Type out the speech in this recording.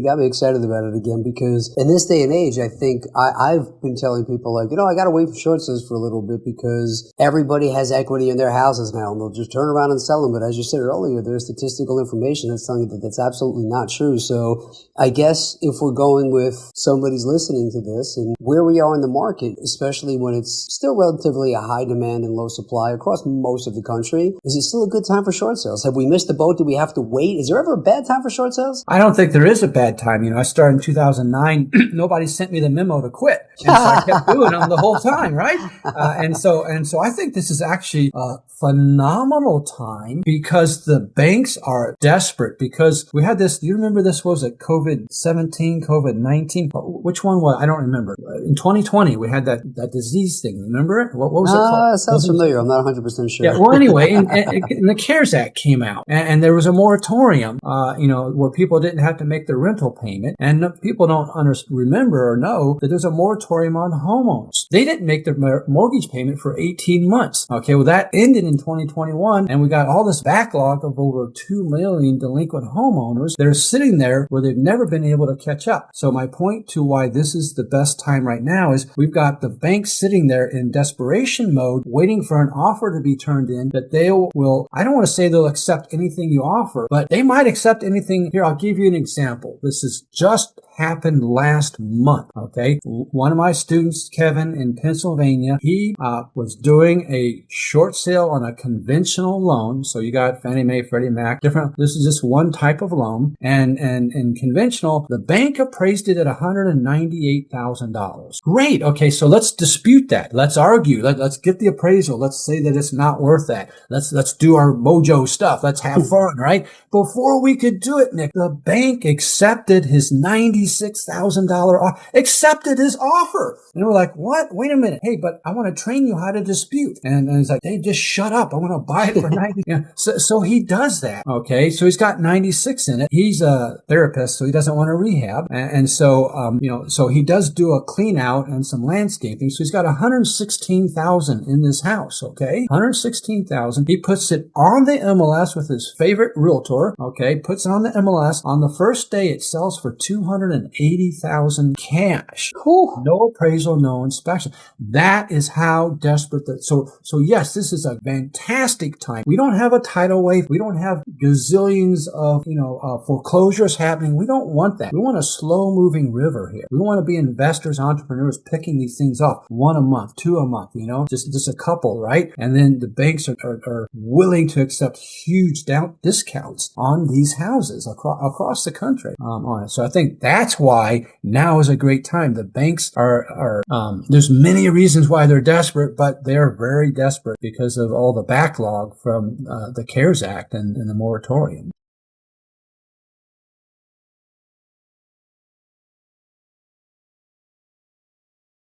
got me excited about it again, because in this day and age, I think I've been telling people, like, I got to wait for short sales for a little bit because everybody has equity in their houses now and they'll just turn around and sell them. But as you said earlier, there's statistical information that's telling you that that's absolutely not true. So I guess if we're going with somebody's listening to this and where we are in the market, especially when it's still relatively a high demand and low supply across most of the country, is it still a good time for short sales? Have we missed the boat? Do we have to wait? Is there ever a bad time for short sales? I don't think there is a bad time. I started in 2009. Nobody sent me the memo to quit. And so I kept doing them the whole time, right? And so I think this is actually a phenomenal time because the banks are desperate, because we had this, do you remember this? Was it COVID-17, COVID-19? Which one was, I don't remember. In 2020, we had that disease thing. Remember it? What was it called? It sounds familiar. I'm not 100% sure. Yeah, well, anyway, and the CARES Act came out, and there was a moratorium, where people didn't have to make their rental payment. And people don't remember or know that there's a moratorium on homeowners. They didn't make their mortgage payment for 18 months. Okay, well, that ended in 2021, and we got all this backlog of over 2 million delinquent homeowners that are sitting there where they've never been able to catch up. So my point to why this is the best time right now is we've got the banks sitting there in desperation mode, waiting for an offer to be turned in that they will, I don't want to say they'll accept anything you offer, but they might accept anything. Here, I'll give you an example. This is just happened last month, okay? One of my students, Kevin, in Pennsylvania, he was doing a short sale on a conventional loan. So you got Fannie Mae, Freddie Mac, different. This is just one type of loan. And in conventional, the bank appraised it at $198,000. Great. Okay, so let's dispute that. Let's argue. Let's get the appraisal. Let's say that it's not worth that. Let's do our mojo stuff. Let's have fun, right? Before we could do it, Nick, the bank accepted his $96,000 accepted his offer. And we're like, what? Wait a minute. Hey, but I want to train you how to dispute. And it's like, hey, just shut up. I want to buy it for 90. So he does that. Okay. So he's got 96 in it. He's a therapist, so he doesn't want to rehab. And so, so he does do a clean out and some landscaping. So he's got 116,000 in this house. Okay. 116,000. He puts it on the MLS with his favorite realtor. Okay. Puts it on the MLS. On the first day, it sells for $280,000 cash. Whew. No appraisal, no inspection. That is how desperate that. So yes, this is a fantastic time. We don't have a tidal wave. We don't have gazillions of foreclosures happening. We don't want that. We want a slow moving river here. We want to be investors, entrepreneurs, picking these things off one a month, two a month. Just a couple, right? And then the banks are willing to accept huge discounts on these houses across the country on it. So I think that's why now is a great time. The banks are there's many reasons why they're desperate, but they're very desperate because of all the backlog from the CARES Act and the moratorium.